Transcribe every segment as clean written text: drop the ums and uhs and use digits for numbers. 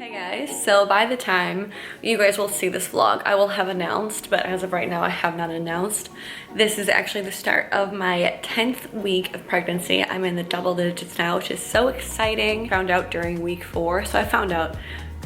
Hey guys, so by the time you guys will see this vlog, I will have announced, but as of right now I have not announced. This is actually the start of my 10th week of pregnancy. I'm in the double digits now, which is so exciting. Found out during week 4, so I found out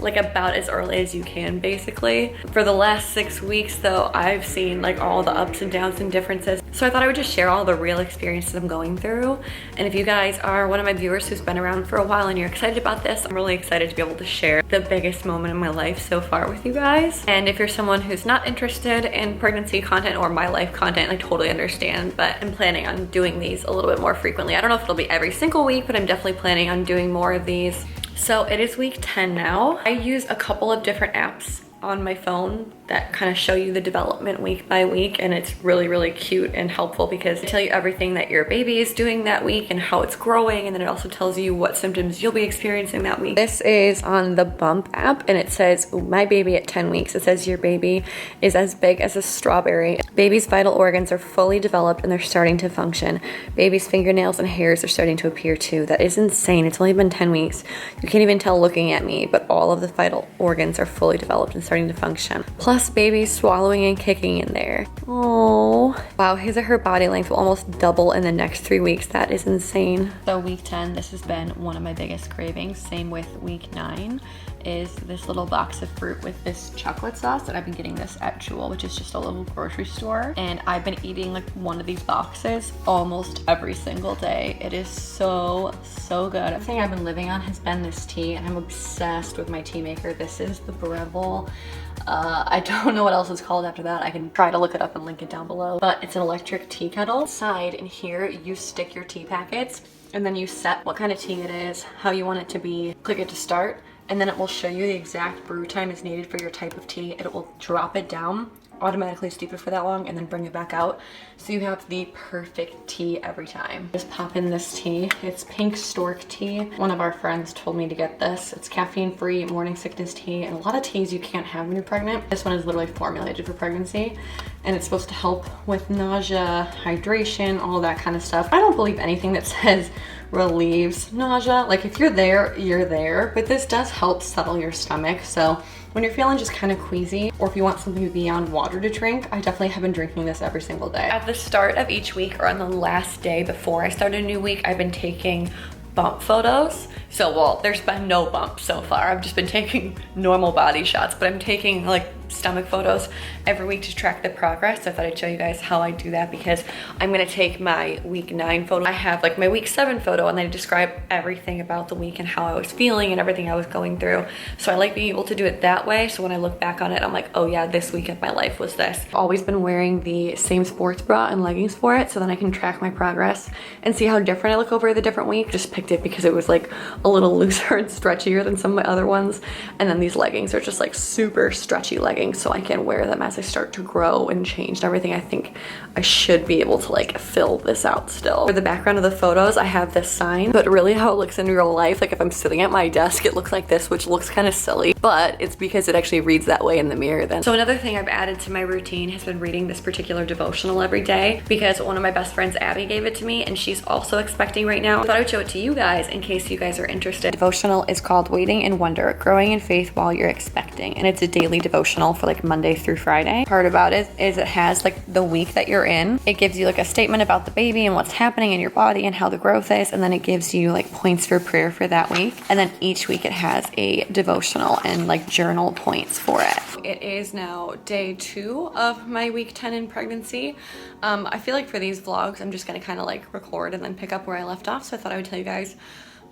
like about as early as you can basically. For the last 6 weeks though, I've seen like all the ups and downs and differences. So I thought I would just share all the real experiences I'm going through. And if you guys are one of my viewers who's been around for a while and you're excited about this, I'm really excited to be able to share the biggest moment in my life so far with you guys. And if you're someone who's not interested in pregnancy content or my life content, I totally understand, but I'm planning on doing these a little bit more frequently. I don't know if it'll be every single week, but I'm definitely planning on doing more of these. So it is week 10 now. I use a couple of different apps on my phone that kind of show you the development week by week, and it's really, really cute and helpful because they tell you everything that your baby is doing that week and how it's growing, and then it also tells you what symptoms you'll be experiencing that week. This is on the Bump app, and it says, my baby at 10 weeks. It says your baby is as big as a strawberry. Baby's vital organs are fully developed and they're starting to function. Baby's fingernails and hairs are starting to appear too. That is insane. It's only been 10 weeks. You can't even tell looking at me, but all of the vital organs are fully developed and starting to function. Plus baby's swallowing and kicking in there. Oh, wow, his or her body length will almost double in the next 3 weeks. That is insane. So week 10, this has been one of my biggest cravings. Same with week 9 is this little box of fruit with this chocolate sauce, and I've been getting this at Jewel, which is just a little grocery store, and I've been eating like one of these boxes almost every single day. It is so good. The thing I've been living on has been this tea, and I'm obsessed with my tea maker. This is the Breville. I don't know what else it's called after that. I can try to look it up and link it down below, but it's an electric tea kettle. Inside in here, you stick your tea packets, and then you set what kind of tea it is, how you want it to be, click it to start, and then it will show you the exact brew time is needed for your type of tea, and it will drop it down, automatically steep it for that long, and then bring it back out. So you have the perfect tea every time. Just pop in this tea. It's pink stork tea. One of our friends told me to get this. It's caffeine free morning sickness tea, and a lot of teas you can't have when you're pregnant. This one is literally formulated for pregnancy, and it's supposed to help with nausea, hydration, all that kind of stuff. I don't believe anything that says relieves nausea. Like if you're there, you're there, but this does help settle your stomach. So when you're feeling just kind of queasy, or if you want something beyond water to drink, I definitely have been drinking this every single day. At the start of each week, or on the last day before I start a new week, I've been taking bump photos. So, well, there's been no bump so far. I've just been taking normal body shots, but I'm taking like stomach photos every week to track the progress. So I thought I'd show you guys how I do that, because I'm gonna take my week 9 photo. I have like my week 7 photo, and then I describe everything about the week and how I was feeling and everything I was going through. So I like being able to do it that way. So when I look back on it, I'm like, oh yeah, this week of my life was this. I've always been wearing the same sports bra and leggings for it, so then I can track my progress and see how different I look over the different weeks. Just picked it because it was like a little looser and stretchier than some of my other ones. And then these leggings are just like super stretchy leggings, so I can wear them as I start to grow and change and everything. I think I should be able to like fill this out still. For the background of the photos, I have this sign, but really how it looks in real life, like if I'm sitting at my desk, it looks like this, which looks kind of silly, but it's because it actually reads that way in the mirror then. So another thing I've added to my routine has been reading this particular devotional every day, because one of my best friends, Abby, gave it to me, and she's also expecting right now. I thought I would show it to you guys in case you guys are interested. Devotional is called Waiting in Wonder, Growing in Faith While You're Expecting, and it's a daily devotional for like Monday through Friday. Part about it is it has like the week that you're in. It gives you like a statement about the baby and what's happening in your body and how the growth is, and then it gives you like points for prayer for that week, and then each week it has a devotional and like journal points for it. It is now day 2 of my week 10 in pregnancy. I feel like for these vlogs I'm just gonna kind of like record and then pick up where I left off, so I thought I would tell you guys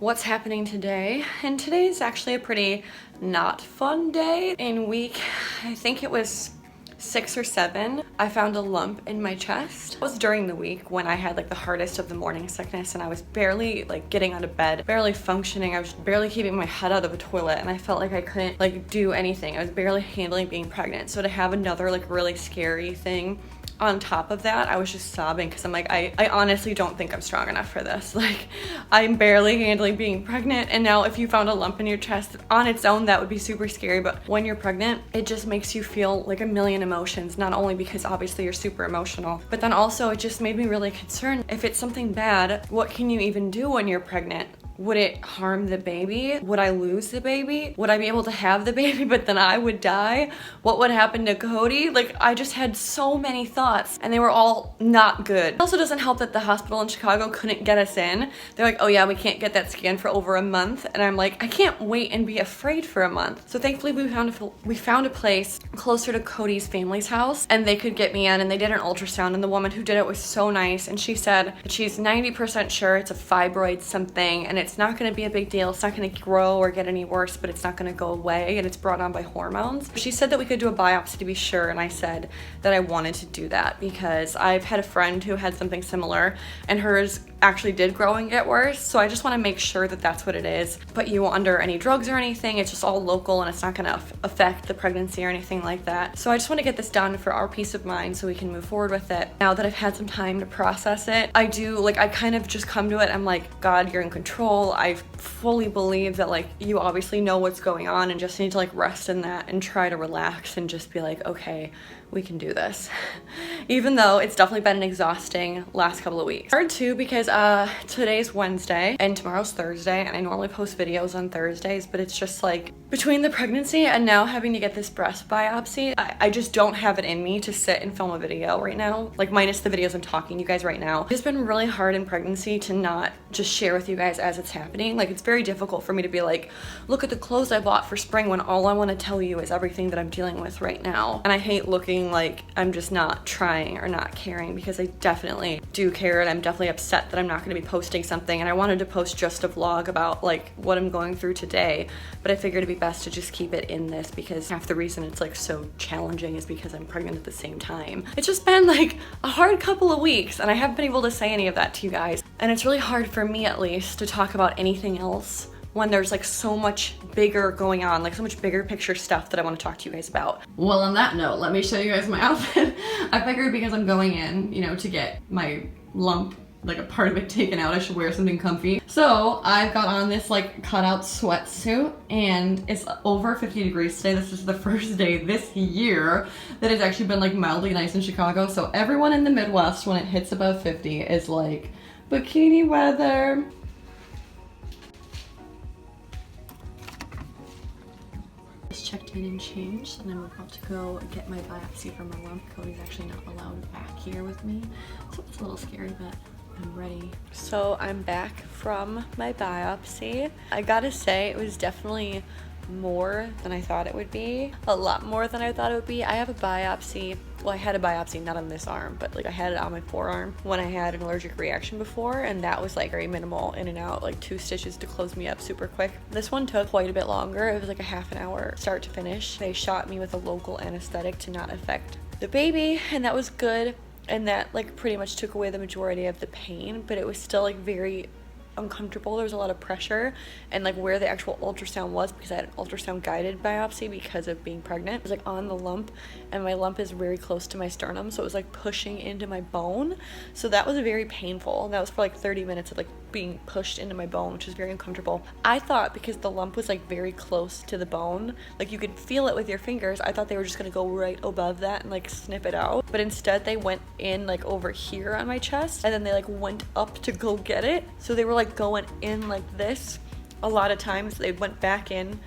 what's happening today. And today is actually a pretty not fun day. In week, I think it was 6 or 7, I found a lump in my chest. It was during the week when I had like the hardest of the morning sickness, and I was barely like getting out of bed, barely functioning. I was barely keeping my head out of a toilet, and I felt like I couldn't like do anything. I was barely handling being pregnant. So to have another like really scary thing on top of that, I was just sobbing because I'm like, I honestly don't think I'm strong enough for this. Like, I'm barely handling being pregnant, and now if you found a lump in your chest on its own, that would be super scary. But when you're pregnant, it just makes you feel like a million emotions, not only because obviously you're super emotional, but then also it just made me really concerned. If it's something bad, what can you even do when you're pregnant? would it harm the baby? Would I lose the baby? Would I be able to have the baby but then I would die? What would happen to Cody? Like, I just had so many thoughts and they were all not good. It also doesn't help that the hospital in Chicago couldn't get us in. They're like, oh yeah, we can't get that scan for over a month. And I'm like, I can't wait and be afraid for a month. So thankfully we found a place closer to Cody's family's house and they could get me in, and they did an ultrasound, and the woman who did it was so nice, and she said that she's 90% sure it's a fibroid something and it's not gonna be a big deal. It's not gonna grow or get any worse, but it's not gonna go away, and it's brought on by hormones. She said that we could do a biopsy to be sure, and I said that I wanted to do that because I've had a friend who had something similar and hers actually did grow and get worse. So I just want to make sure that that's what it is. But you won't under any drugs or anything. It's just all local and it's not going to affect the pregnancy or anything like that. So I just want to get this done for our peace of mind so we can move forward with it. Now that I've had some time to process it, I kind of just come to it. I'm like, God, you're in control. I fully believe that like you obviously know what's going on and just need to like rest in that and try to relax and just be like, okay, we can do this. Even though it's definitely been an exhausting last couple of weeks. Hard too because today's Wednesday and tomorrow's Thursday, and I normally post videos on Thursdays, but it's just like between the pregnancy and now having to get this breast biopsy, I just don't have it in me to sit and film a video right now, like minus the videos I'm talking to you guys right now. It's been really hard in pregnancy to not just share with you guys as it's happening. Like, it's very difficult for me to be like, look at the clothes I bought for spring, when all I want to tell you is everything that I'm dealing with right now. And I hate looking like I'm just not trying or not caring, because I definitely do care, and I'm definitely upset that I'm not going to be posting something. And I wanted to post just a vlog about like what I'm going through today, but I figured it'd be best to just keep it in this because half the reason it's like so challenging is because I'm pregnant at the same time. It's just been like a hard couple of weeks and I haven't been able to say any of that to you guys. And it's really hard for me, at least, to talk about anything else when there's like so much bigger going on, like so much bigger picture stuff that I want to talk to you guys about. Well, on that note, let me show you guys my outfit. I figured because I'm going in, you know, to get my lump, like a part of it taken out, I should wear something comfy. So I've got on this like cutout sweatsuit, and it's over 50 degrees today. This is the first day this year that it's actually been like mildly nice in Chicago. So everyone in the Midwest, when it hits above 50, is like bikini weather. Just checked in and changed, and I'm about to go get my biopsy for my lump. Cody's actually not allowed back here with me, so it's a little scary, but I'm ready. So I'm back from my biopsy. I gotta say, it was definitely more than I thought it would be. A lot more than I thought it would be. I have a biopsy. Well, I had a biopsy not on this arm, but like I had it on my forearm when I had an allergic reaction before, and that was like very minimal, in and out, like 2 stitches to close me up super quick. This one took quite a bit longer. It was like a half an hour start to finish. They shot me with a local anesthetic to not affect the baby, and that was good. And that like pretty much took away the majority of the pain, but it was still like very uncomfortable. There was a lot of pressure, and like where the actual ultrasound was, because I had an ultrasound guided biopsy because of being pregnant, it was like on the lump, and my lump is very close to my sternum, so it was like pushing into my bone. So that was very painful, and that was for like 30 minutes of like being pushed into my bone, which is very uncomfortable. I thought because the lump was like very close to the bone, like you could feel it with your fingers, I thought they were just gonna go right above that and like snip it out, but instead they went in like over here on my chest, and then they like went up to go get it. So they were like going in like this a lot of times. They went back in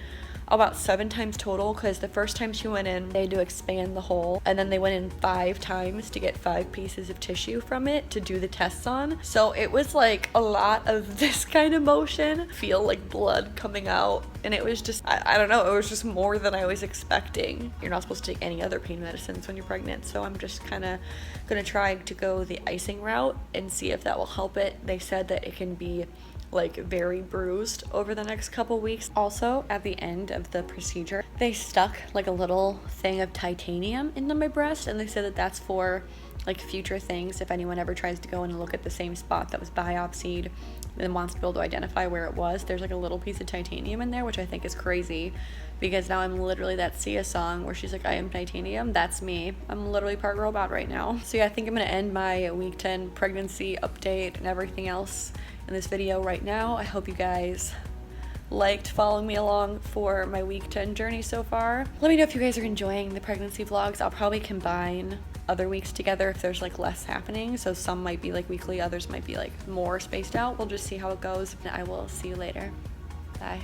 about 7 times total, because the first time she went in, they had to expand the hole, and then they went in 5 times to get 5 pieces of tissue from it to do the tests on. So it was like a lot of this kind of motion, feel like blood coming out, and it was just, I don't know, it was just more than I was expecting. You're not supposed to take any other pain medicines when you're pregnant, so I'm just kind of gonna try to go the icing route and see if that will help it. They said that it can be like very bruised over the next couple weeks. Also, at the end of the procedure, they stuck like a little thing of titanium into my breast, and they said that that's for like future things. If anyone ever tries to go in and look at the same spot that was biopsied and wants to be able to identify where it was, there's like a little piece of titanium in there, which I think is crazy, because now I'm literally that Sia song where she's like, I am titanium. That's me. I'm literally part robot right now. So yeah, I think I'm gonna end my week 10 pregnancy update and everything else in this video right now. I hope you guys liked following me along for my week 10 journey so far. Let me know if you guys are enjoying the pregnancy vlogs. I'll probably combine other weeks together if there's like less happening. So some might be like weekly, others might be like more spaced out. We'll just see how it goes. I will see you later. Bye.